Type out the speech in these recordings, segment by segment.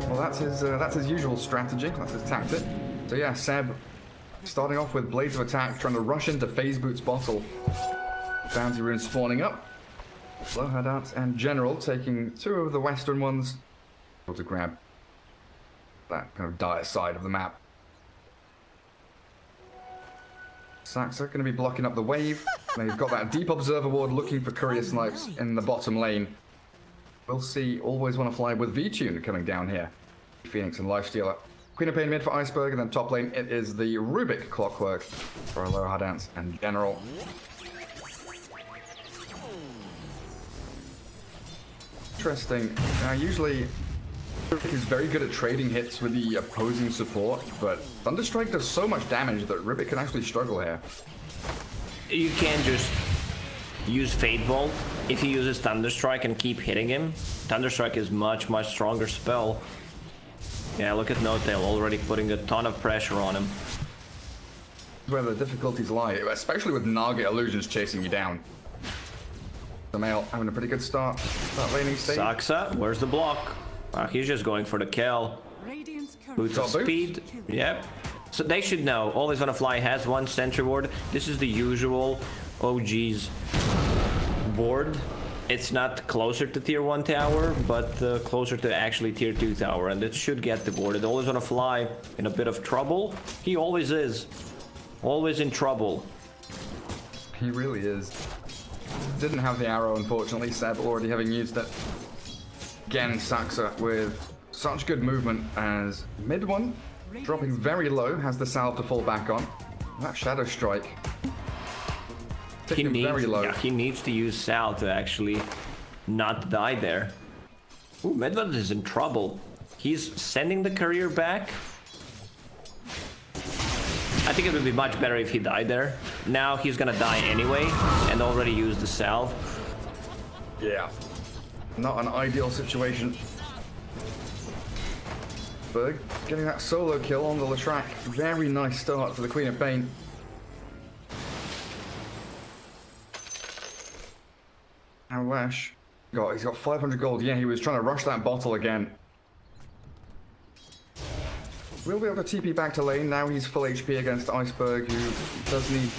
Well, that's his usual strategy. That's his tactic. So yeah, Seb starting off with Blades of Attack, trying to rush into Phase Boot's bottle. Bounty Rune spawning up. Low Hadats and General taking two of the western ones. Able to grab that kind of dire side of the map. Saxa going to be blocking up the wave. Now you've got that Deep Observer ward looking for courier snipes in the bottom lane. We'll see Always Want to Fly with V-Tune coming down here. Phoenix and Lifestealer. Queen of Pain mid for Iceberg, and then top lane it is the Rubik Clockwork for Aloha Dance and General. Interesting. Usually Rubik is very good at trading hits with the opposing support, but Thunderstrike does so much damage that Rubik can actually struggle here. You can't just use Fate Bolt. If he uses Thunderstrike and keep hitting him, Thunderstrike is much stronger spell. Yeah, look at No-Tail already putting a ton of pressure on him. Where the difficulties lie, especially with Naga Illusions chasing you down. The male having a pretty good start. That laning state. Saxa, where's the block? He's just going for the kill. Boots of speed. Yep. So they should know. Always Wanna Fly has one sentry ward. This is the usual OG's board. It's not closer to tier 1 tower, but closer to actually tier 2 tower, and it should get the board. It Always Wanna Fly in a bit of trouble. He always is. Always in trouble. He really is. Didn't have the arrow, unfortunately. Seb already having used it. Again, Saxa with such good movement as mid one, dropping very low, has the salve to fall back on. That Shadow Strike. He needs to use Sal to actually not die there. Ooh, Medved is in trouble. He's sending the courier back. I think it would be much better if he died there. Now he's gonna die anyway and already used the salve. Yeah. Not an ideal situation. Berg getting that solo kill on the Leshrac. Very nice start for the Queen of Pain. And Lash, he's got 500 gold. Yeah, he was trying to rush that bottle again. We'll be able to TP back to lane. Now he's full HP against Iceberg, who does need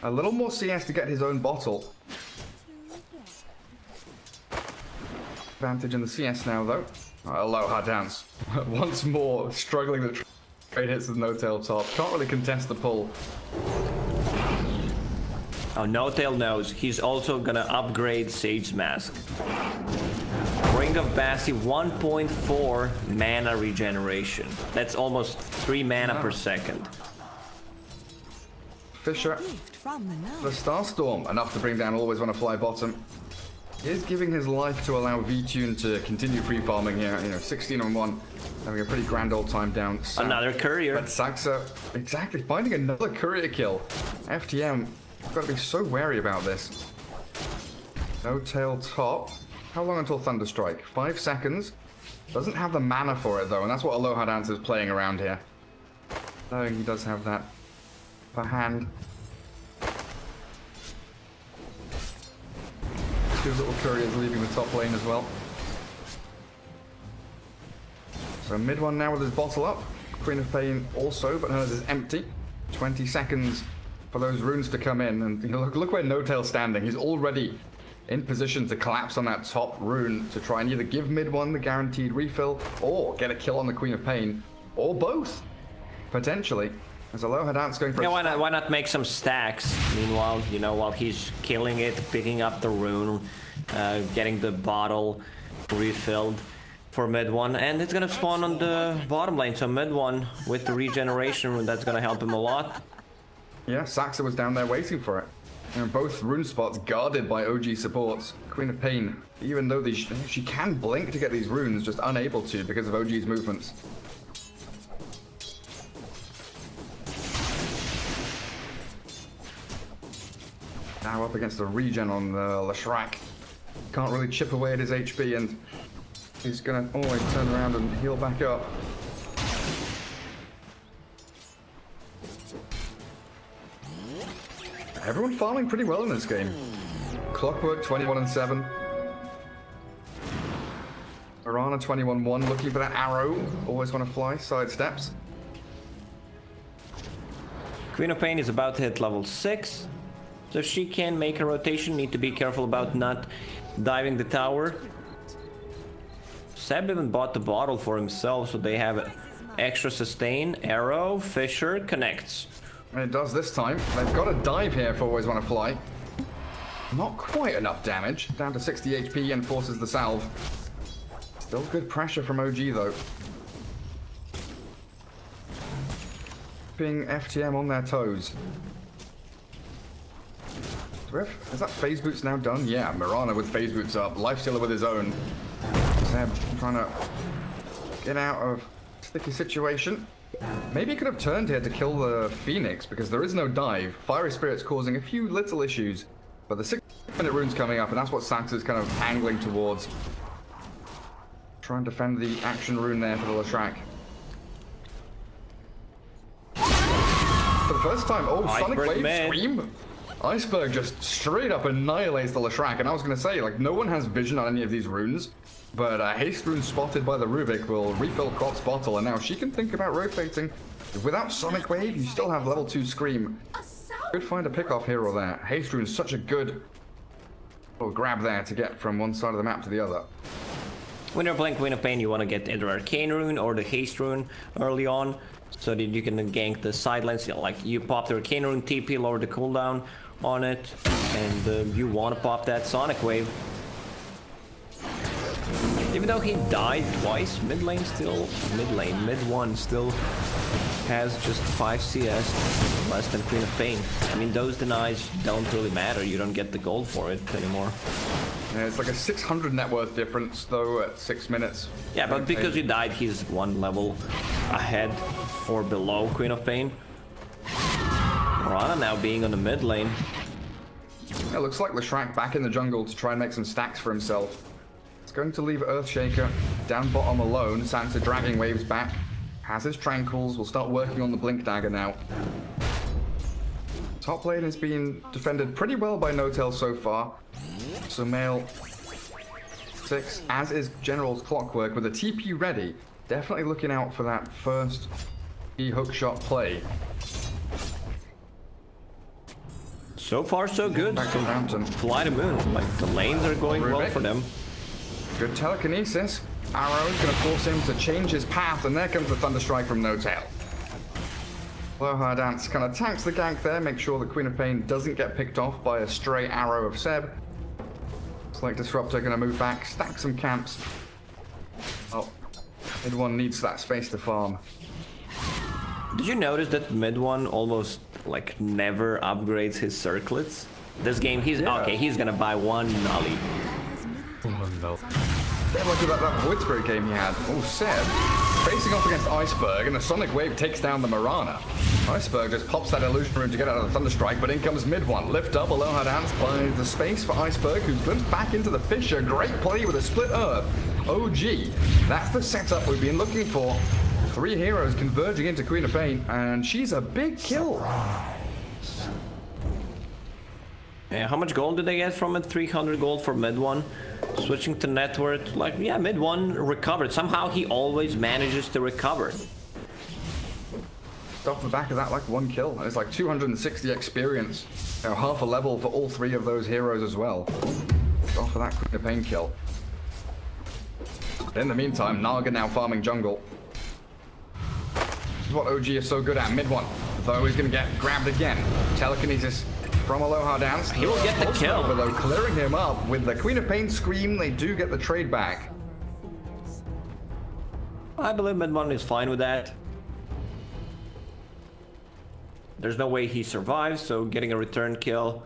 a little more CS to get his own bottle. Advantage in the CS now, though. Aloha Dance. Once more, struggling to trade hits with No-Tail top. Can't really contest the pull. Oh, No-Tail knows. He's also gonna upgrade Sage Mask. Ring of Bassi, 1.4 mana regeneration. That's almost 3 mana per second. Fisher, the Starstorm, enough to bring down Always Wanna Fly bottom. He is giving his life to allow V-Tune to continue free farming here. 16 on 1, having a pretty grand old time down south. Another courier. But Saxa, exactly, finding another courier kill. FTM, got to be so wary about this. No-Tail top. How long until Thunderstrike? 5 seconds. Doesn't have the mana for it though, and that's what Aloha Dance is playing around here. Knowing he does have that per hand. Two little couriers leaving the top lane as well. So mid one now with his bottle up. Queen of Pain also, but hers is empty. 20 seconds for those runes to come in, and look where No-Tail's standing. He's already in position to collapse on that top rune to try and either give mid one the guaranteed refill or get a kill on the Queen of Pain, or both, potentially. As Aloha Dance going for why not make some stacks? Meanwhile, while he's killing it, picking up the rune, getting the bottle refilled for mid one, and it's gonna spawn on the bottom lane. So mid one with the regeneration rune, that's gonna help him a lot. Yeah, Saxa was down there waiting for it. And both rune spots guarded by OG supports. Queen of Pain, even though she can blink to get these runes, just unable to because of OG's movements. Now up against the regen on the Leshrac. Can't really chip away at his HP, and he's gonna always turn around and heal back up. Everyone farming pretty well in this game. Clockwork 21 and 7. Piranha Mirana 21-1 looking for that arrow. Always want to fly, side steps. Queen of Pain is about to hit level 6. So she can make a rotation. Need to be careful about not diving the tower. Seb even bought the bottle for himself, so they have extra sustain. Arrow, Fisher, connects. And it does this time. They've got a dive here for Always Want to Fly. Not quite enough damage. Down to 60 HP and forces the salve. Still good pressure from OG though. Keeping FTM on their toes. Is that phase boots now done? Yeah, Mirana with phase boots up. Lifestealer with his own. Seb trying to get out of sticky situation. Maybe he could have turned here to kill the Phoenix because there is no dive. Fiery Spirit's causing a few little issues. But the 6-minute rune's coming up and that's what Sax is kind of angling towards. Try and defend the action rune there for the Leshrac. For the first time, Sonic Wave Scream? Iceberg just straight up annihilates the Leshrac, and I was going to say, like, no one has vision on any of these runes, but Haste Rune spotted by the Rubik will refill Crot's bottle, and now she can think about rotating. Without Sonic Wave, you still have level 2 Scream. Could find a pick off here or there. Haste Rune's such a good little grab there to get from one side of the map to the other. When you're playing Queen of Pain, you want to get either Arcane Rune or the Haste Rune early on, so that you can gank the sidelines. Like, you pop the Arcane Rune, TP, lower the cooldown on it, and you want to pop that Sonic Wave. Even though he died twice, mid one still has just 5 CS less than Queen of Pain. I mean, those denies don't really matter, you don't get the gold for it anymore. Yeah, it's like a 600 net worth difference though at 6 minutes. Yeah, but because you died, he's 1 level ahead or below Queen of Pain. Mirana now being on the mid lane. It looks like Leshrac back in the jungle to try and make some stacks for himself. It's going to leave Earthshaker down bottom alone. Sansa dragging waves back. Has his Tranquils. Will start working on the Blink Dagger now. Top lane has been defended pretty well by N0tail so far. So Male 6, as is General's Clockwork with a TP ready. Definitely looking out for that first hookshot play. So far, so good. Back to Fountain. FyToMoon. Like, the lanes are going Rubik. well for them. Good telekinesis. Arrow's going to force him to change his path, and there comes the Thunderstrike from N0tail. Aloha Dance kind of tanks the gank there, make sure the Queen of Pain doesn't get picked off by a stray arrow of Seb. Looks like Disruptor going to move back, stack some camps. Oh, mid one needs that space to farm. Did you notice that mid one almost like never upgrades his circlets? This game, he's okay. He's gonna buy 1 Nully. Oh no! Like that Void Spirit game he had. Oh, Seb facing off against Iceberg, and the Sonic Wave takes down the Mirana. Iceberg just pops that Illusion Rune to get out of the Thunderstrike, but in comes mid one. Lift up, Aloha Dance buys the space for Iceberg, who's glimpsed back into the Fissure. Great play with a split Earth. OG. That's the setup we've been looking for. 3 heroes converging into Queen of Pain, and she's a big kill. Yeah, how much gold did they get from it? 300 gold for mid one. Switching to net worth, like, yeah, mid one recovered. Somehow he always manages to recover. Off the back of that, like 1 kill. And it's like 260 experience. You know, half a level for all 3 of those heroes as well. Off of that Queen of Pain kill. In the meantime, Naga now farming jungle. This is what OG is so good at, mid one. Though he's gonna get grabbed again. Telekinesis from Aloha Dance. He will get the kill. Though clearing him up with the Queen of Pain Scream, they do get the trade back. I believe mid one is fine with that. There's no way he survives, so getting a return kill.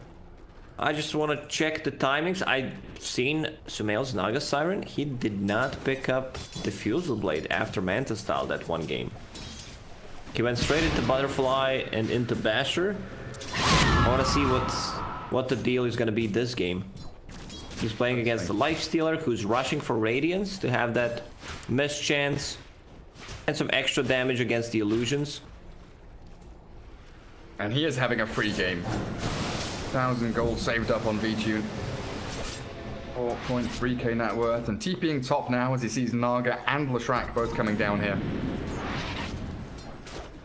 I just want to check the timings. I've seen Sumail's Naga Siren. He did not pick up Diffusal Blade after Manta Style that one game. He went straight into Butterfly and into Basher. I want to see what the deal is going to be this game. He's playing against the Lifestealer, who's rushing for Radiance to have that mischance and some extra damage against the Illusions. And he is having a free game. 1,000 gold saved up on VTune. 4.3k net worth, and TPing top now as he sees Naga and Lashrak both coming down here.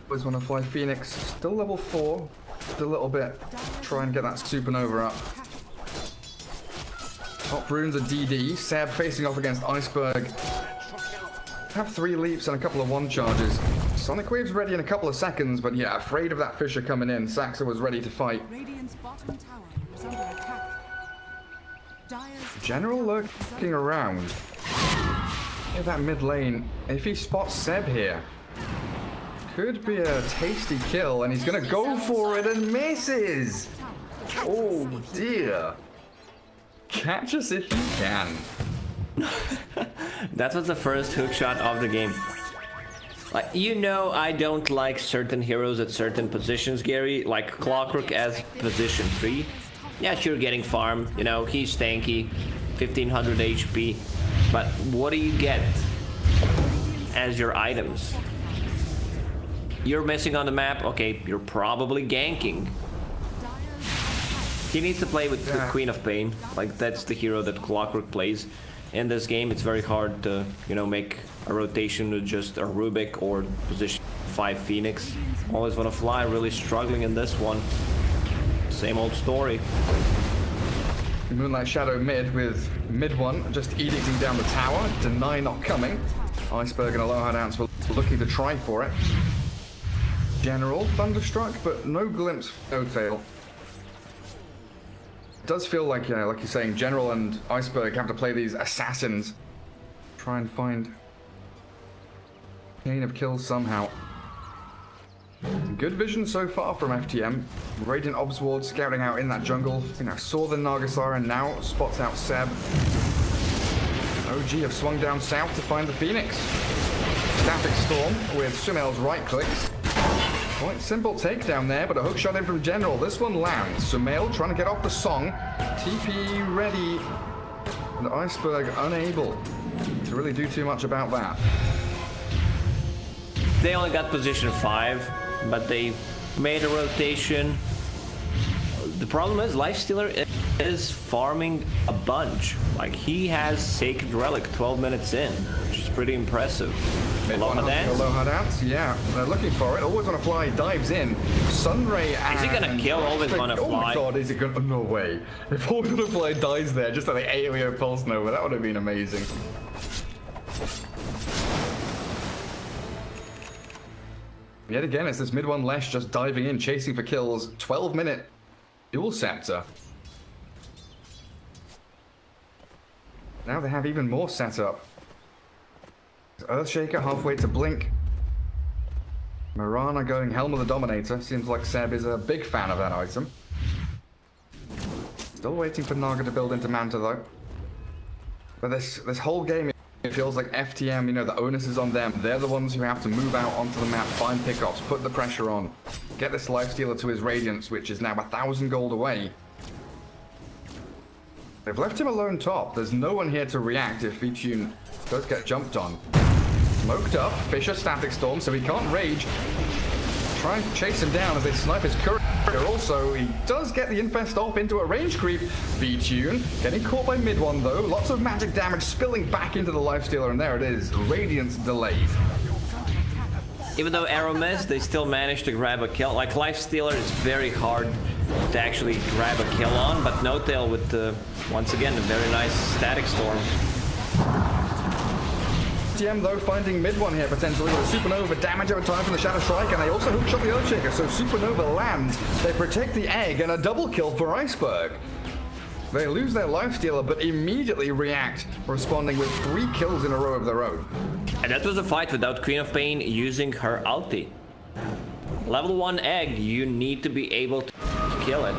Always want to fly Phoenix, still level 4, just a little bit. Try and get that supernova up. Top runes are DD. Seb facing off against Iceberg. Have 3 leaps and a couple of 1 charges. Sonic Wave's ready in a couple of seconds, but yeah, afraid of that Fissure coming in. Saxa was ready to fight. General lurking around. In that mid lane, if he spots Seb here, could be a tasty kill, and he's gonna go for it and misses. Oh dear. Catch us if you can. That was the first hook shot of the game. Like, you know, I don't like certain heroes at certain positions, Gary. Like Clockwork as position 3. Yeah, sure, getting farm. You know, he's tanky, 1500 HP. But what do you get as your items? You're missing on the map. Okay, you're probably ganking. He needs to play with the Queen of Pain. Like, that's the hero that Clockwork plays. In this game, it's very hard to, you know, make a rotation with just a Rubik or position 5 Phoenix. Always want to fly, really struggling in this one. Same old story. Moonlight Shadow mid with mid 1 just edicting down the tower. Deny not coming. Iceberg and Aloha Dance were looking to try for it. General Thunderstruck, but no glimpse, no tail. It does feel like, yeah, like you're saying, General and Iceberg have to play these assassins. Try and find chain of kills somehow. Good vision so far from FTM. Radiant Obs Ward scouting out in that jungle. You know, saw the Nagasara and now spots out Seb. OG have swung down south to find the Phoenix. Static Storm with Sumail's right clicks. Quite simple takedown there, but a hook shot in from General. This one lands. Sumail trying to get off the song. TP ready. And Iceberg unable to really do too much about that. They only got position 5, but they made a rotation. The problem is Lifestealer is farming a bunch. Like, he has Sacred Relic 12 minutes in, which is pretty impressive. Aloha Dance? Aloha Dance, yeah. They're looking for it. Always Wanna Fly dives in. Sunray and... Is he gonna kill Always Wanna Fly? Oh my god, is it gonna... No way. If Always Wanna Fly dies there, just like the AoE Pulse Nova, that would have been amazing. Yet again, it's this mid 1 Lesh just diving in, chasing for kills. 12-minute dual scepter. Now they have even more setup. Earthshaker halfway to Blink. Mirana going Helm of the Dominator. Seems like Seb is a big fan of that item. Still waiting for Naga to build into Manta though. But this whole game, it feels like FTM, you know, the onus is on them. They're the ones who have to move out onto the map, find pickoffs, put the pressure on. Get this Lifestealer to his Radiance, which is now 1,000 gold away. They've left him alone top. There's no one here to react if FyToMoon does get jumped on. Smoked up, Fissure Static Storm, so he can't rage. Try and chase him down as they snipe his courier. Also, he does get the Infest off into a range creep. FyToMoon getting caught by mid 1 though. Lots of magic damage spilling back into the Lifestealer, and there it is. Radiance delayed. Even though arrow missed, they still managed to grab a kill. Like, Lifestealer is very hard to actually grab a kill on, but No Tail with the, once again, a very nice Static Storm. FTM though finding mid 1 here potentially with a Supernova, damage over time from the Shadow Strike, and they also hook shot the Earthshaker, so Supernova lands. They protect the egg and a double kill for Iceberg. They lose their Lifestealer but immediately react, responding with 3 kills in a row of their own. And that was a fight without Queen of Pain using her ulti. Level 1 egg, you need to be able to kill it.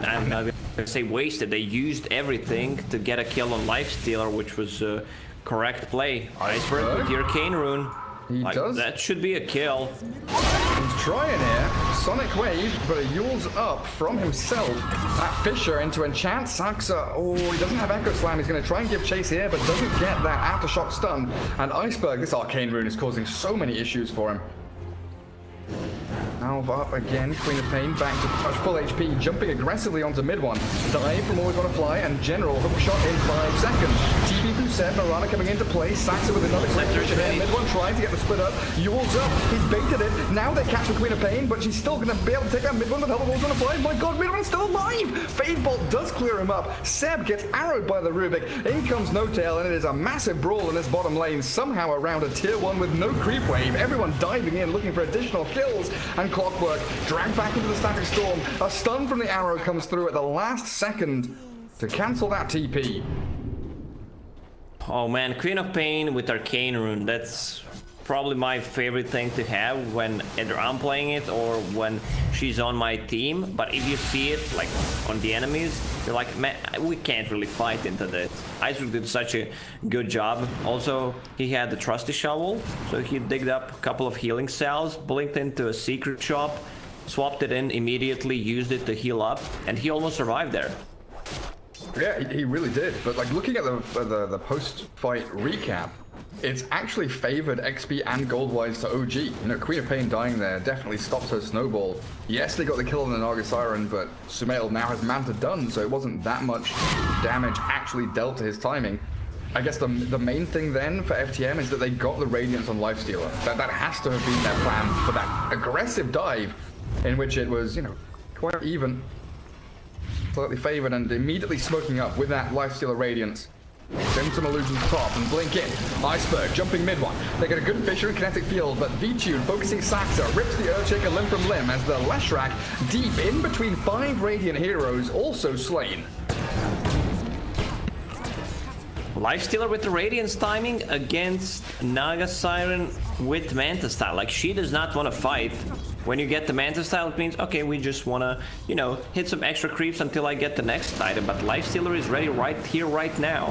I'm not gonna say wasted, they used everything to get a kill on Lifestealer, which was correct play. Iceberg with the Arcane Rune. He does. That should be a kill. He's trying here. Sonic Wave, but he yules up from himself. That Fissure into Enchant. Saxa, oh, he doesn't have Echo Slam. He's going to try and give chase here, but doesn't get that Aftershock stun. And Iceberg, this Arcane Rune is causing so many issues for him. Alva up again, Queen of Pain back to touch full HP, jumping aggressively onto mid one. Dive from Always Wanna Fly, and General hook shot in 5 seconds. TP from Seb, Marana coming into play, Saxa with another quick push here. Mid one trying to get the split up. Yule's up, he's baited it. Now they catch the Queen of Pain, but she's still gonna be able to take out mid one with help of Always Wanna Fly. My god, mid one's still alive! Fade Bolt does clear him up. Seb gets arrowed by the Rubik. In comes No Tail, and it is a massive brawl in this bottom lane, somehow around a tier 1 with no creep wave. Everyone diving in, looking for additional kills, and Clockwork dragged back into the Static Storm. A stun from the arrow comes through at the last second to cancel that TP. Oh man, Queen of Pain with Arcane Rune, that's probably my favorite thing to have when either I'm playing it or when she's on my team. But if you see it like on the enemies, you're like, man, we can't really fight into this. Isaac did such a good job. Also, he had the Trusty Shovel, so he digged up a couple of healing cells, blinked into a secret shop, swapped it in immediately, used it to heal up, and he almost survived there. Yeah, he really did. But like looking at the post-fight recap, it's actually favored XP and gold-wise to OG. You know, Queen of Pain dying there definitely stops her snowball. Yes, they got the kill on the Naga Siren, but Sumail now has Manta done, so it wasn't that much damage actually dealt to his timing. I guess the main thing then for FTM is that they got the Radiance on Lifestealer. That has to have been their plan for that aggressive dive, in which it was, you know, quite even. Slightly favored and immediately smoking up with that Lifestealer Radiance. Send some illusions top and blink in. Iceberg jumping mid one. They get a good Fissure and Kinetic Field, but VTune focusing Saxa rips the Earthshaker limb from limb as the Leshrac deep in between 5 Radiant heroes also slain. Lifestealer with the Radiance timing against Naga Siren with Manta Style. Like, she does not want to fight. When you get the Manta Style, it means, okay, we just want to, you know, hit some extra creeps until I get the next item. But Lifestealer is ready right here, right now.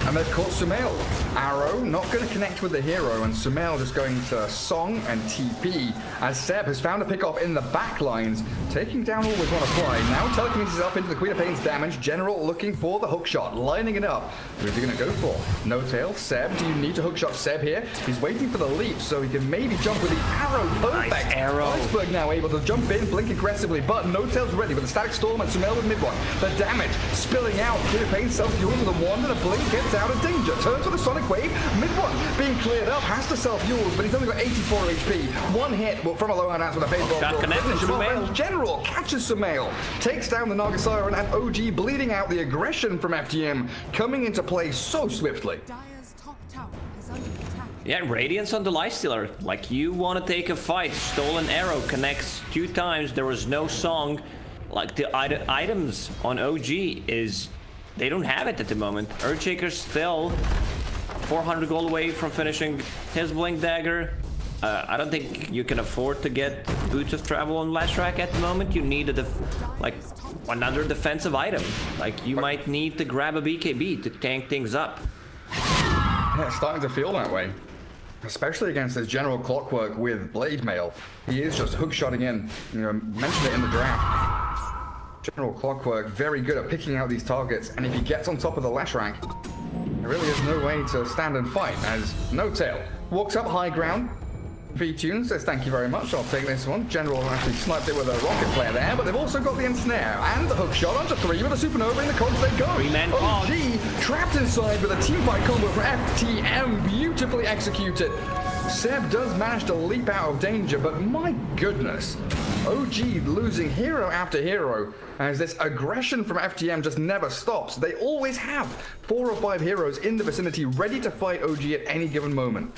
And they've caught Sumail. Arrow not going to connect with the hero, and Sumail just going to Song and TP, as Seb has found a pick-off in the back lines, taking down Always Wanna Fly. Now telekinesis up into the Queen of Pain's damage. General looking for the hook shot, lining it up. Who's he going to go for? No Tail, Seb, do you need to hook shot Seb here? He's waiting for the leap, so he can maybe jump with the arrow. Perfect. Nice arrow. Iceberg now able to jump in, blink aggressively, but No Tail's ready with the Static Storm and Sumail with mid one. The damage spilling out. Queen of Pain self-fuels with a wand, and a blink gets out of danger. Turns with a Sonic Wave. Mid one being cleared up, has to self-fuels, but he's only got 84 HP. One hit from a low hand with a baseball. General catches Sumail, takes down the Naga Siren, and OG bleeding out. The aggression from FTM coming into play so swiftly. Yeah, Radiance on the Lifestealer. Like, you want to take a fight. Stolen Arrow connects 2 times. There was no song. Like, the items on OG is... they don't have it at the moment. Earthshaker's still 400 gold away from finishing his Blink Dagger. I don't think you can afford to get Boots of Travel on Leshrac at the moment. You need like another defensive item. Like, you might need to grab a BKB to tank things up. Yeah, it's starting to feel that way. Especially against this General Clockwork with Blade Mail. He is just hook-shotting in. You know, mentioned it in the draft. General Clockwork, very good at picking out these targets, and if he gets on top of the Leshrac, there really is no way to stand and fight, as No Tail walks up high ground. VTune says thank you very much, I'll take this one. General actually sniped it with a rocket flare there, but they've also got the ensnare and the hook shot onto 3 with a supernova in the cogs they go. 3-man OG trapped inside with a team fight combo for FTM, beautifully executed. Seb does manage to leap out of danger, but my goodness, OG losing hero after hero, as this aggression from FTM just never stops. They always have 4 or 5 heroes in the vicinity ready to fight OG at any given moment.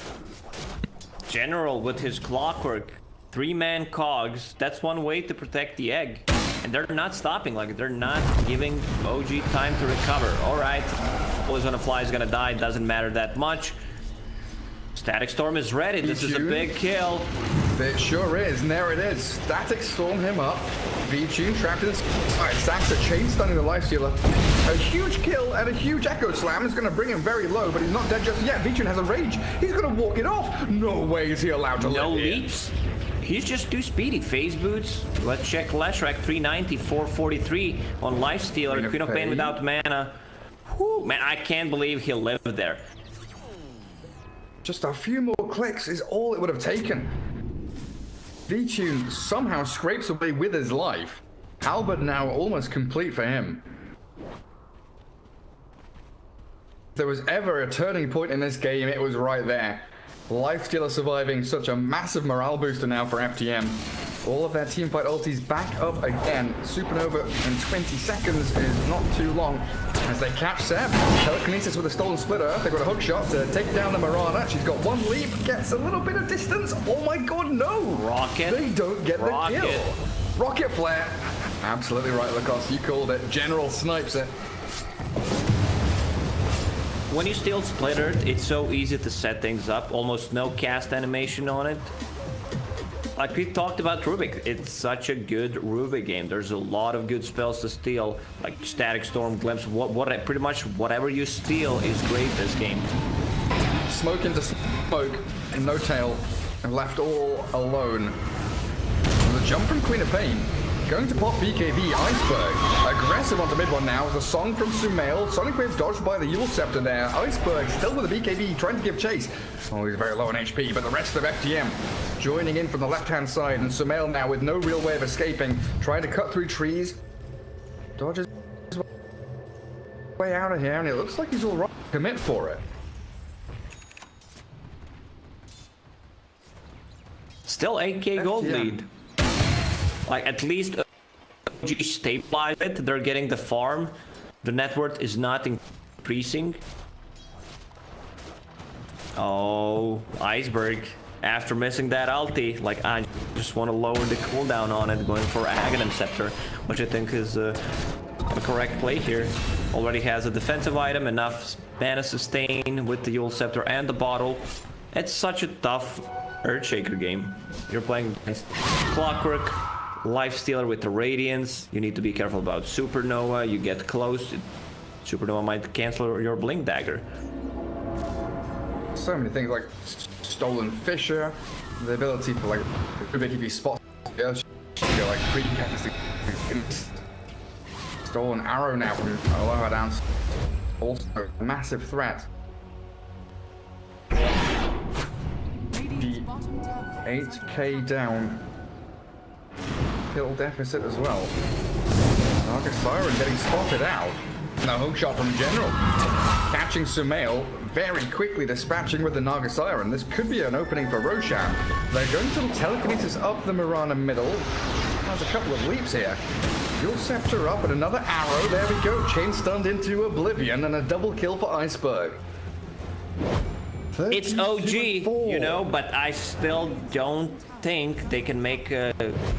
General with his Clockwork, 3-man cogs, that's one way to protect the egg. And they're not stopping, like, they're not giving OG time to recover. Alright, Always Wanna Fly is gonna die, doesn't matter that much. Static Storm is ready, this is a big kill. It sure is, and there it is. Static Storm him up. VTune trapped in his... Alright, Saxa chain stunning the Lifestealer. A huge kill and a huge Echo Slam is going to bring him very low, but he's not dead just yet. VTune has a rage. He's going to walk it off. No way is he allowed to live. No leaps. He's just too speedy. Phase boots. Let's check Leshrac. 390, 443 on Lifestealer. Queen of Pain without mana. Whew, man, I can't believe he lived there. Just a few more clicks is all it would have taken. vTune somehow scrapes away with his life. Halberd now almost complete for him. If there was ever a turning point in this game, it was right there. Lifestealer surviving, such a massive morale booster now for FTM. All of their teamfight ultis back up again. Supernova in 20 seconds is not too long as they catch Seb. Telekinesis with a stolen splitter. They've got a hook shot to take down the Mirana. She's got one leap, gets a little bit of distance. Oh my god, no! Rocket. They don't get the kill. Rocket flare. Absolutely right, Lacoste. You called it. General snipes it. When you steal Splintered, it's so easy to set things up. Almost no cast animation on it. Like we talked about Rubik, it's such a good Rubik game. There's a lot of good spells to steal, like Static Storm, Glimpse, pretty much whatever you steal is great this game. Smoke into smoke, and no tail, and left all alone. And the jump from Queen of Pain. Going to pop BKB, Iceberg. Aggressive onto mid one now. The song from Sumail. Sonic Wave dodged by the Yule Scepter there. Iceberg still with the BKB, trying to give chase. Oh, he's very low on HP, but the rest of FTM joining in from the left-hand side. And Sumail now with no real way of escaping. Trying to cut through trees. Dodges his way out of here, and it looks like he's all right. Commit for it. Still 8k gold FTM. lead. Like, at least OG stabilize it. They're getting the farm. The net worth is not increasing. Oh, Iceberg. After missing that ulti, like, I just want to lower the cooldown on it, going for Aghanim Scepter, which I think is a correct play here. Already has a defensive item, enough mana sustain with the Yule Scepter and the bottle. It's such a tough Earthshaker game. You're playing against Clockwork, Lifestealer with the Radiance. You need to be careful about Supernova. You get close, Supernova might cancel your Blink Dagger. So many things like Stolen Fisher, the ability for like Rubik if you spot go like pre-casting. Stolen Arrow now from Aloha down. Also a massive threat. The 8k down. Kill deficit as well. Naga Siren getting spotted out. No hook shot from General. Catching Sumail, very quickly dispatching with the Naga Siren. This could be an opening for Roshan. They're going to telekinesis up the Mirana middle. Has a couple of leaps here. Yule Scepter up and another arrow. There we go. Chain stunned into oblivion and a double kill for Iceberg. It's OG, you know, but I still don't think they can make a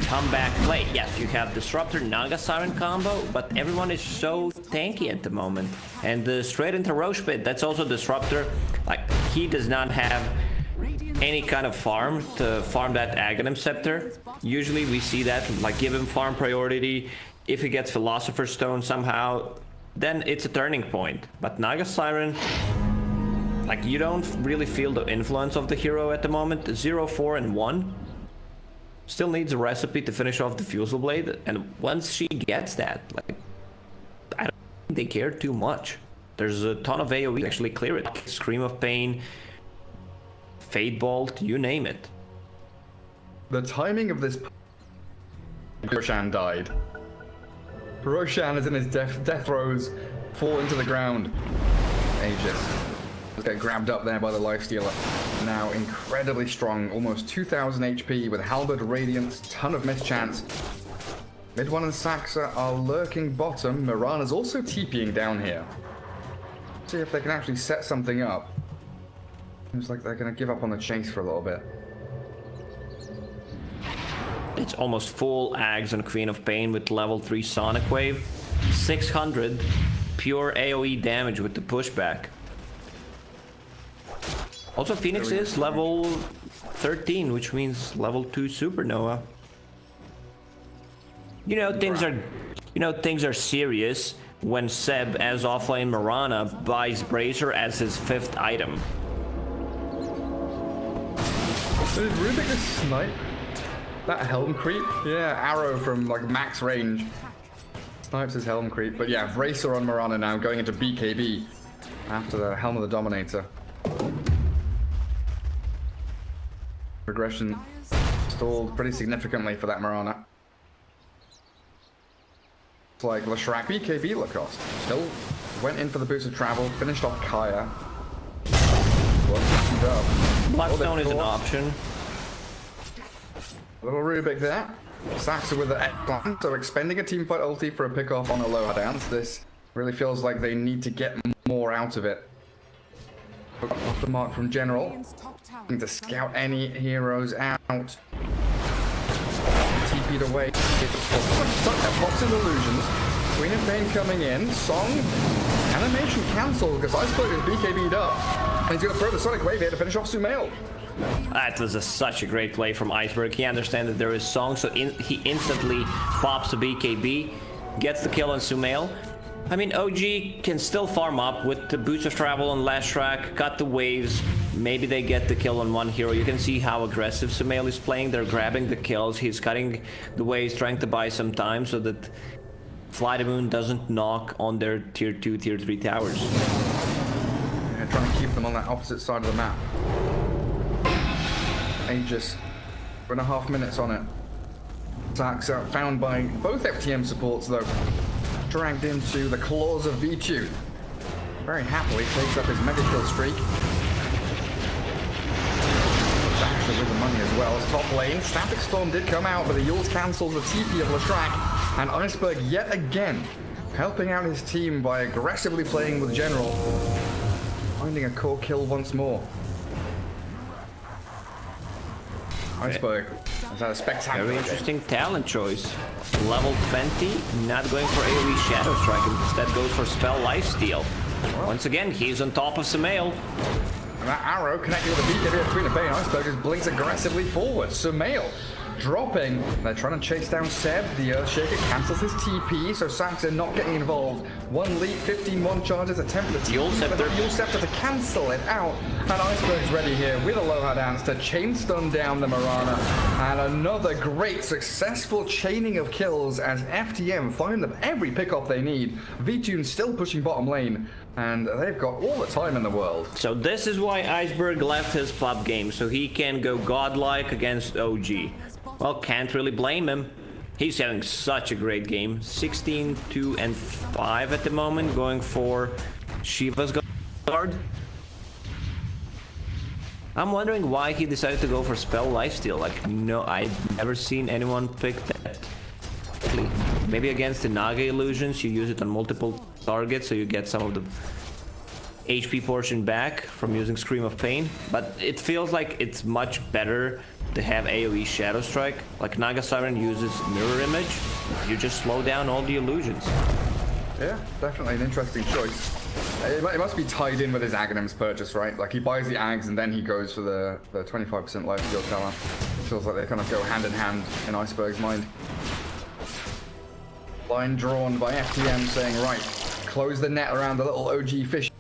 comeback play. Yes, you have Disruptor Naga Siren combo, but everyone is so tanky at the moment. And straight into Roche Pit, that's also Disruptor. Like, he does not have any kind of farm to farm that Aghanim Scepter. Usually we see that, like, give him farm priority. If he gets Philosopher's Stone somehow, then it's a turning point. But Naga Siren, like, you don't really feel the influence of the hero at the moment. 0, 4, and 1. Still needs a recipe to finish off the Fusel Blade. And once she gets that, like, I don't think they care too much. There's a ton of AoE to actually clear it. Scream of Pain, Fade Bolt, you name it. The timing of this... Roshan died. Roshan is in his death throes, fall into the ground. Aegis. Get grabbed up there by the Lifestealer. Now incredibly strong, almost 2000 HP with Halberd, Radiance, ton of mischance. Mid one and Saxa are lurking bottom. Mirana's also TPing down here. See if they can actually set something up. Seems like they're going to give up on the chase for a little bit. It's almost full Ags on Queen of Pain with level 3 Sonic Wave. 600 pure AoE damage with the pushback. Also, Phoenix is level 13, which means level 2 Supernova. You know things are serious when Seb, as offlane Mirana, buys Bracer as his 5th item. Did Rubik just snipe that Helm Creep? Yeah, arrow from like max range. Snipes his Helm Creep, but yeah, Bracer on Mirana now going into BKB after the Helm of the Dominator. Progression stalled pretty significantly for that Mirana. It's like Leshrac BKB Lacoste. Still went in for the boost of travel, finished off Kaya. Blackstone is an option. Little Rubik there. Saxa with the X-Plan, so expending a teamfight ulti for a pick-off on a lower dance. This really feels like they need to get more out of it. Off the mark from General. Need to scout any heroes out. TP'd away. Pops in illusions. Queen of Pain coming in. Song. Animation cancelled because Iceberg is BKB'd up. And he's going to throw the Sonic Wave here to finish off Sumail. That was such a great play from Iceberg. He understands that there is Song, so he instantly pops a BKB, gets the kill on Sumail. I mean, OG can still farm up with the boost of travel on Leshrac, cut the waves. Maybe they get the kill on one hero. You can see how aggressive Sumail is playing. They're grabbing the kills. He's cutting the waves, trying to buy some time so that FyToMoon doesn't knock on their tier 2, tier 3 towers. Yeah, trying to keep them on that opposite side of the map. Aegis, 2.5 minutes on it. Saxa found by both FTM supports though. Dragged into the claws of V2. Very happily takes up his mega kill streak. Saxa with the money as well as top lane. Static Storm did come out, but the Yules cancels the TP of Leshrac. And Iceberg yet again helping out his team by aggressively playing with General. Finding a core kill once more. Iceberg has had a spectacular Very interesting talent choice. Level 20, not going for AoE Shadow Strike, instead goes for Spell Lifesteal. Once again, he's on top of Sumail. And that arrow connecting with the BKB of Queen of Pain. Iceberg just blinks aggressively forward. Sumail dropping. They're trying to chase down Seb. The Earthshaker cancels his TP, so Saxa not getting involved. One leap, 15-1 charges, attempt the TP, but the Yule Scepter to cancel it out. And Iceberg's ready here with a Aloha Dance to chain stun down the Mirana. And another great successful chaining of kills as FTM find them every pickoff they need. V-Tune still pushing bottom lane. And they've got all the time in the world. So this is why Iceberg left his pub game, so he can go godlike against OG. Well, can't really blame him. He's having such a great game. 16-2-5 at the moment, going for Shiva's guard. I'm wondering why he decided to go for Spell Lifesteal. Like, no, I've never seen anyone pick that. Maybe against the Naga illusions, you use it on multiple targets, so you get some of the HP portion back from using Scream of Pain. But it feels like it's much better to have AoE Shadow Strike. Like Naga Siren uses Mirror Image, you just slow down all the illusions. Yeah, definitely an interesting choice. It must be tied in with his Aghanims purchase, right? Like he buys the Ags and then he goes for the 25% lifesteal talent. Feels like they kind of go hand in hand in Iceberg's mind. Line drawn by FTM saying, right, close the net around the little OG fish.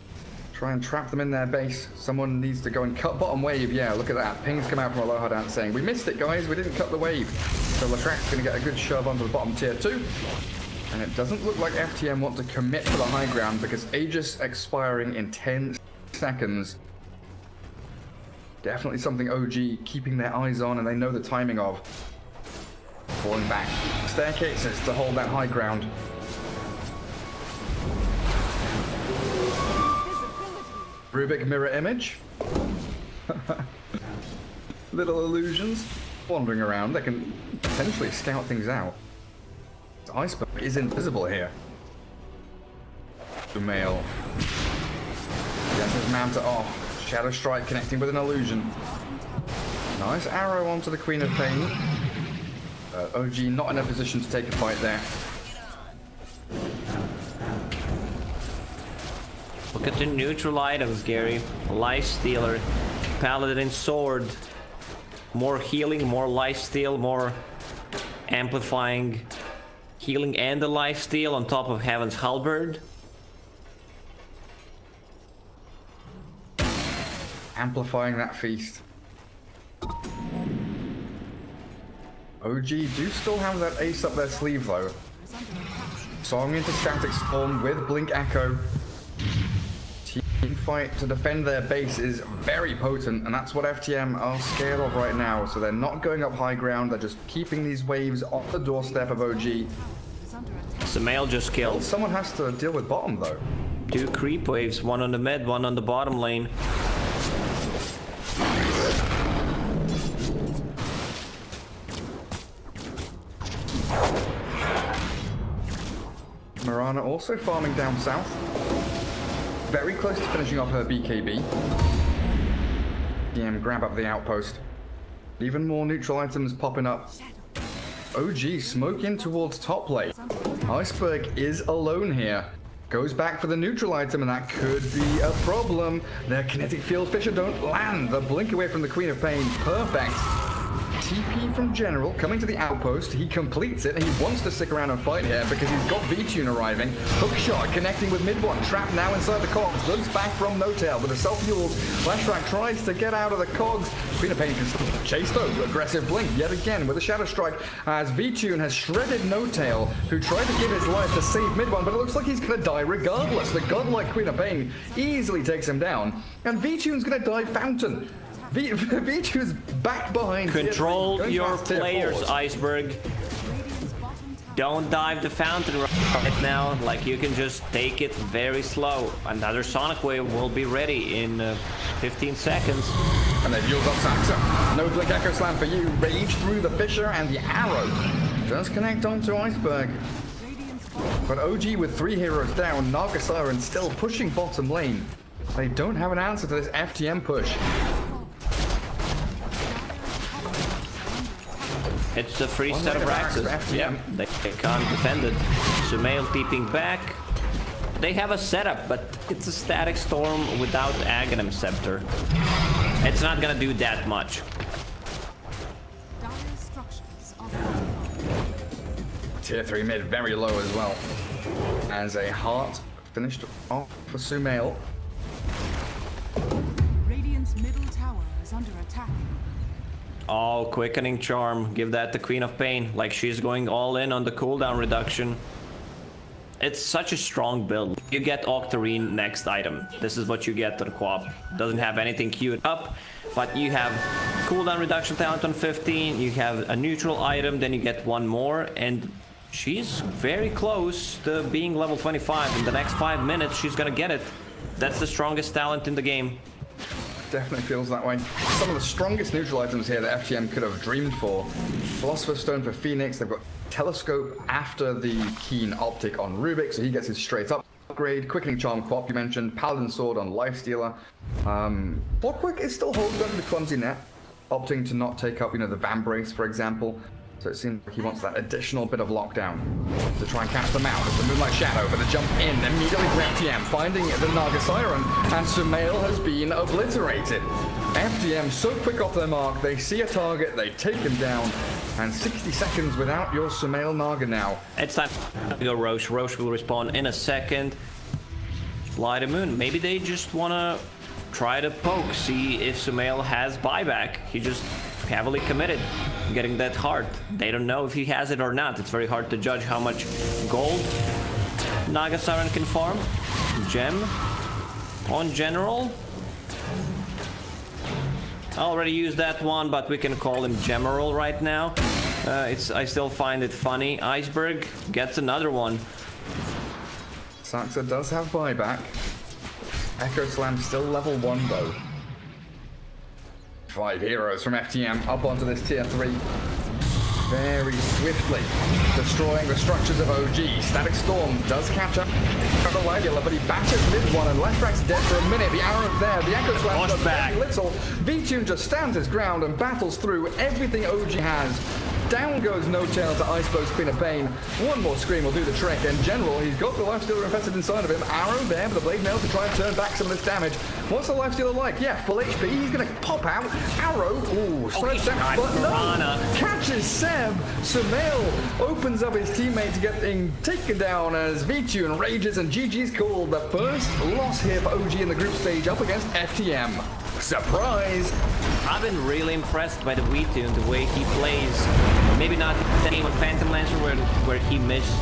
Try and trap them in their base. Someone needs to go and cut bottom wave. Yeah, look at that. Pings come out from Aloha Dance saying, we missed it, guys. We didn't cut the wave. So Leshrac's going to get a good shove onto the bottom tier 2. And it doesn't look like FTM want to commit to the high ground because Aegis expiring in 10 seconds. Definitely something OG keeping their eyes on and they know the timing of. Falling back. Staircases to hold that high ground. Rubik mirror image. Little illusions wandering around. They can potentially scout things out. Iceberg is invisible here. Sumail. Gets his Manta off. Shadow Strike connecting with an illusion. Nice arrow onto the Queen of Pain. OG not in a position to take a fight there. Look at the neutral items, Gary. Lifestealer, Paladin Sword. More healing, more lifesteal, more amplifying healing and the lifesteal on top of Heaven's Halberd. Amplifying that feast. OG do still have that ace up their sleeve though. Song into Static Storm with Blink Echo. team fight to defend their base is very potent, and that's what FTM are scared of right now. So they're not going up high ground, they're just keeping these waves off the doorstep of OG. Sumail just killed. Well, someone has to deal with bottom though. 2 creep waves, one on the mid, one on the bottom lane. Mirana also farming down south. Very close to finishing off her BKB. DM grab up the outpost. Even more neutral items popping up. OG smoke in towards top lane. Iceberg is alone here. Goes back for the neutral item, and that could be a problem. Their kinetic field Fisher don't land. The blink away from the Queen of Pain. Perfect. TP from General coming to the outpost. He completes it, and he wants to stick around and fight here because he's got V-Tune arriving. Hook shot connecting with mid one. Trapped now inside the cogs. Looks back from No-Tail with a self-fueled. Flashback tries to get out of the cogs. Queen of Pain can still chase though. Aggressive blink yet again with a Shadow Strike as V-Tune has shredded No-Tail, who tried to give his life to save mid one, but it looks like he's going to die regardless. The godlike Queen of Pain easily takes him down, and V-Tune's going to die Fountain. V2's back behind. Control your players, Iceberg. Don't dive the fountain right now. Like, you can just take it very slow. Another Sonic Wave will be ready in 15 seconds. And they've used up Saxa. No blink Echo Slam for you. Rage through the Fisher, and the arrow does connect onto Iceberg. But OG with 3 heroes down, Naga Siren still pushing bottom lane. They don't have an answer to this FTM push. It's a free set of Raxes. Yeah, they can't defend it. Sumail peeping back. They have a setup, but it's a static storm without Aghanim Scepter. It's not gonna do that much. Tier 3 mid very low as well. As a heart finished off for Sumail. Radiant's middle tower is under attack. Oh, quickening charm. Give that to Queen of Pain. Like, she's going all in on the cooldown reduction. It's such a strong build. You get Octarine next item. This is what you get to the co-op. Doesn't have anything queued up, but you have cooldown reduction talent on 15, you have a neutral item, then you get one more, and she's very close to being level 25. In the next 5 minutes, she's gonna get it. That's the strongest talent in the game. Definitely feels that way. Some of the strongest neutral items here that FTM could have dreamed for. Philosopher's Stone for Phoenix. They've got Telescope after the Keen Optic on Rubik, so he gets his straight up upgrade. Quickening Charm Quap, you mentioned. Paladin Sword on Lifestealer. Blockwork is still holding on to the Clumsy Net, opting to not take up, the Vambrace, for example. So it seems like he wants that additional bit of lockdown to try and catch them out. It's the Moonlight Shadow for the jump in, immediately for FTM, finding the Naga Siren, and Sumail has been obliterated. FTM so quick off their mark, they see a target, they take him down, and 60 seconds without your Sumail Naga now. It's time to go Roche. Roche will respawn in a second. FyToMoon, maybe they just wanna try to poke, see if Sumail has buyback. He just heavily committed, getting that heart. They don't know if he has it or not. It's very hard to judge how much gold Naga Siren can farm. Gem on General. I already used that one, but we can call him Gemeral right now. I still find it funny. Iceberg gets another one. Saxa does have buyback. Echo Slam still level 1 though. 5 heroes from FTM up onto this tier 3. Very swiftly destroying the structures of OG. Static Storm does catch up on the Lagula, but he bashes mid one, and Lefrak's dead for a minute. The arrow there, the Echo Slam does very little. V-Tune just stands his ground and battles through everything OG has. Down goes No-Tail to Iceberg's Queen of Pain. One more scream will do the trick. In general, he's got the Lifestealer infested inside of him. Arrow there for the Blade Mail to try and turn back some of this damage. What's the Lifestealer like? Yeah, full HP. He's going to pop out. Arrow. Ooh, slight step. But no. Catches Seb. Sumail opens up his teammate to get taken down as V-Tune rages, and GG's called. The first loss here for OG in the group stage up against FTM. Surprise! I've been really impressed by the V-Tune, the way he plays. Maybe not the game of Phantom Lancer where he missed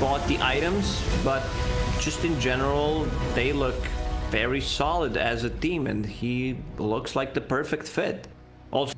bought the items, but just in general, they look very solid as a team, and he looks like the perfect fit. Also,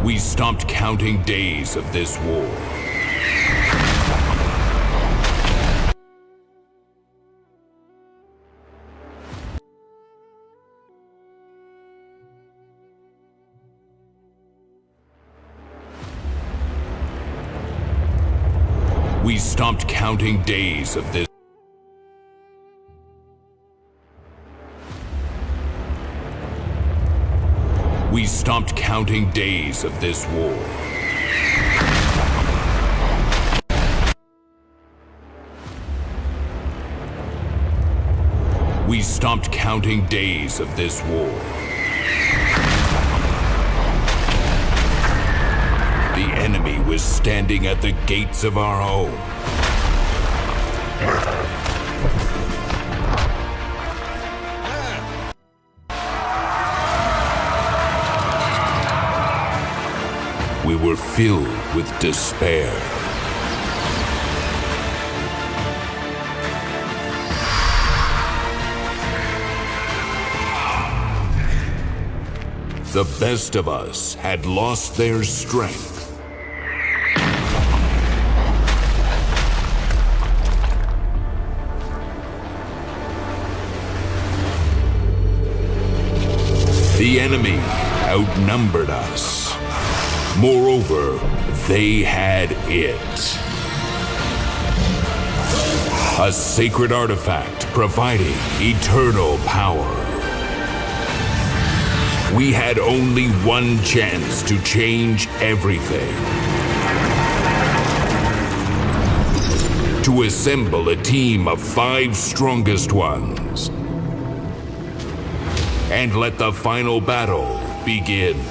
We stopped counting days of this war. We stopped counting days of this. We stopped counting days of this war. We stopped counting days of this war. The enemy was standing at the gates of our home. We were filled with despair. The best of us had lost their strength. The enemy outnumbered us. Moreover, they had it. A sacred artifact providing eternal power. We had only one chance to change everything. To assemble a team of 5 strongest ones. And let the final battle begin.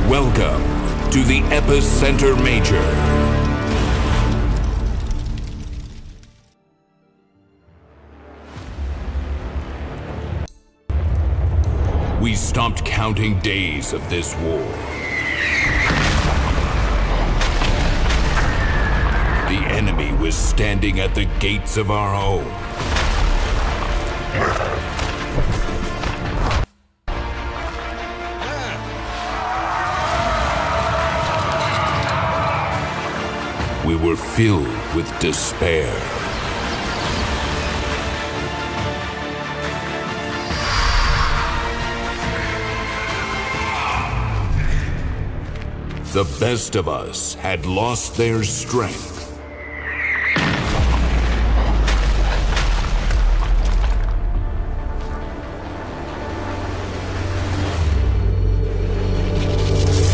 Welcome to the Epicenter Major. We stopped counting days of this war. The enemy was standing at the gates of our home. We were filled with despair. The best of us had lost their strength.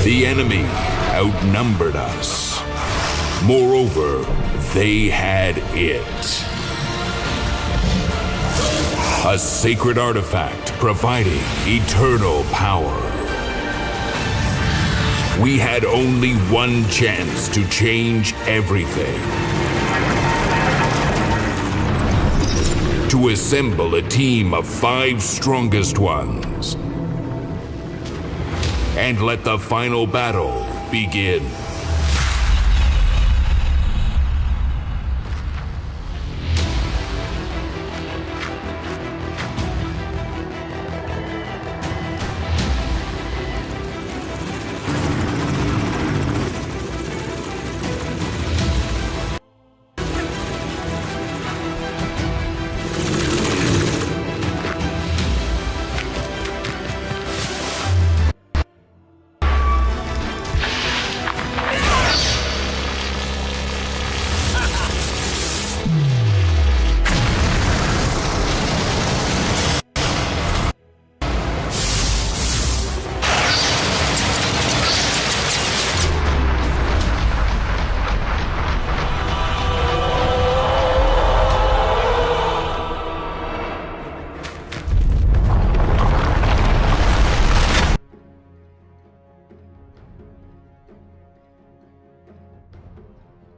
The enemy outnumbered us. Moreover, they had it. A sacred artifact providing eternal power. We had only one chance to change everything. to assemble a team of 5 strongest ones. And let the final battle begin.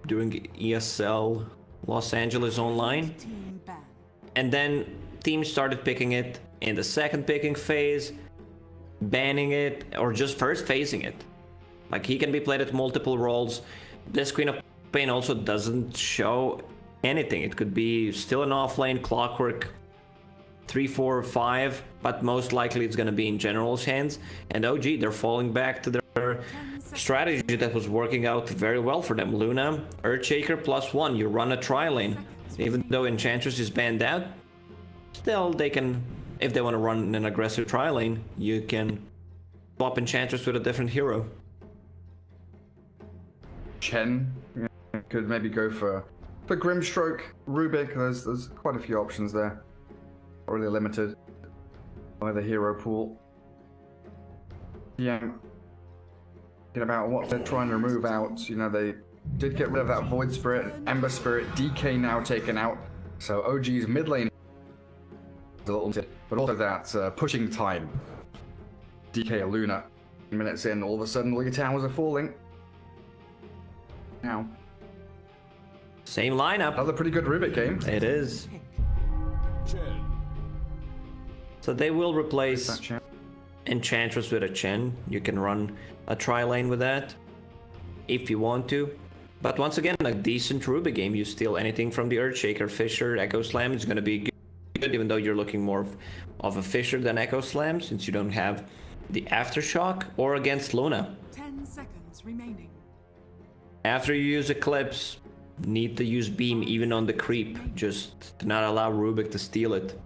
During ESL Los Angeles Online, and then teams started picking it in the second picking phase, banning it, or just first phasing it. Like, he can be played at multiple roles. This Queen of Pain also doesn't show anything. It could be still an offlane Clockwork 3, 4, 5, but most likely it's going to be in General's hands. And OG, they're falling back to their strategy that was working out very well for them. Luna, Earthshaker +1, you run a tri-lane. Even though Enchantress is banned out, still they can, if they want to run an aggressive tri-lane, you can swap Enchantress with a different hero. Chen could maybe go for Grimstroke, Rubik. There's quite a few options there. Really limited by the hero pool. Yeah. About what they're trying to remove out, you know, they did get rid of that Void Spirit, Ember Spirit, DK now taken out, so OG's mid lane is a little bit, but also that pushing time. DK Luna, minutes in, all of a sudden all your towers are falling. Now. Same lineup. Another pretty good Rubik game. It is. So they will replace Enchantress with a Chen. You can run a tri-lane with that if you want to. But once again, a decent Rubik game. You steal anything from the Earthshaker, Fissure, Echo Slam. It's going to be good, even though you're looking more of a Fissure than Echo Slam, since you don't have the Aftershock, or against Luna. 10 seconds remaining. After you use Eclipse, need to use Beam even on the creep, just to not allow Rubik to steal it.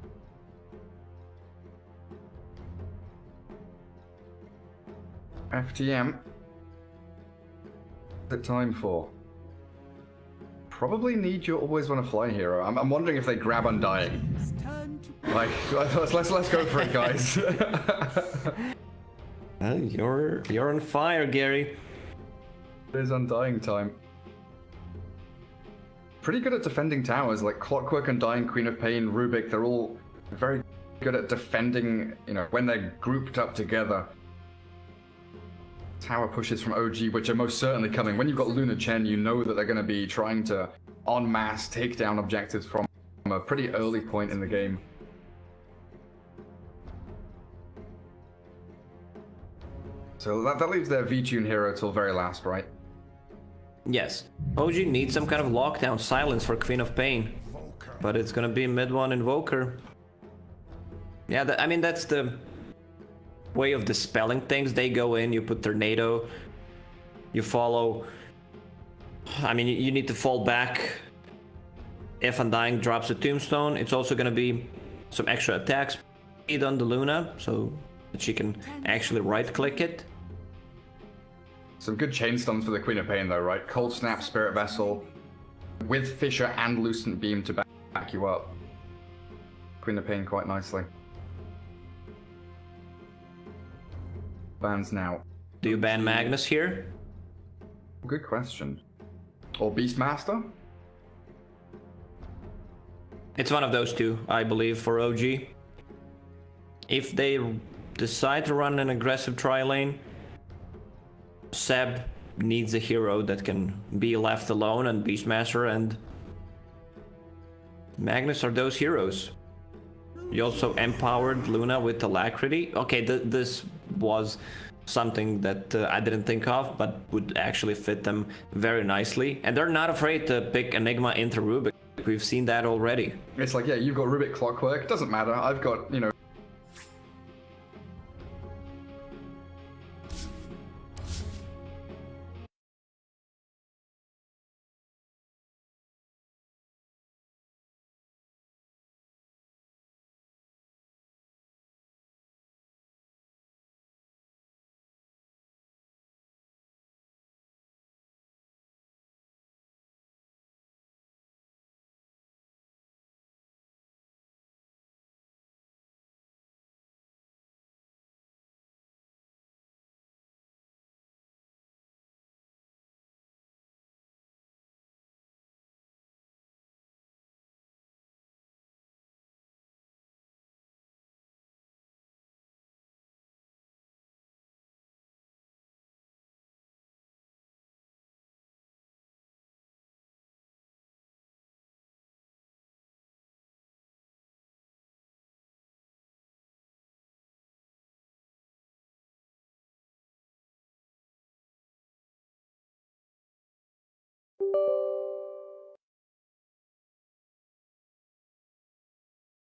FTM. What's it time for? Probably need your Always Wanna Fly hero. I'm wondering if they grab Undying. Like, let's go for it, guys. You're on fire, Gary. It is Undying time. Pretty good at defending towers, like Clockwork, Undying, Queen of Pain, Rubik. They're all very good at defending, you know, when they're grouped up together. Tower pushes from OG, which are most certainly coming. When you've got Luna Chen, you know that they're going to be trying to en masse take down objectives from a pretty early point in the game. So that leaves their V-Tune hero till very last, right? Yes. OG needs some kind of lockdown silence for Queen of Pain. But it's going to be mid one Invoker. Yeah, I mean, that's the way of dispelling things. They go in, you put Tornado, you follow. I mean, you need to fall back. If Undying drops a Tombstone, it's also going to be some extra attack speed on the Luna, so that she can actually right-click it. Some good chain stuns for the Queen of Pain though, right? Cold Snap, Spirit Vessel, with Fissure and Lucent Beam to back you up. Queen of Pain quite nicely. Bans now. Do you ban Magnus here? Good question. Or Beastmaster? It's one of those two, I believe, for OG. If they decide to run an aggressive tri-lane, Seb needs a hero that can be left alone, and Beastmaster and Magnus are those heroes. You also empowered Luna with Alacrity. Okay, this was something that I didn't think of, but would actually fit them very nicely. And they're not afraid to pick Enigma into Rubik. We've seen that already. It's like, yeah, you've got Rubik Clockwork. Doesn't matter. I've got, you know,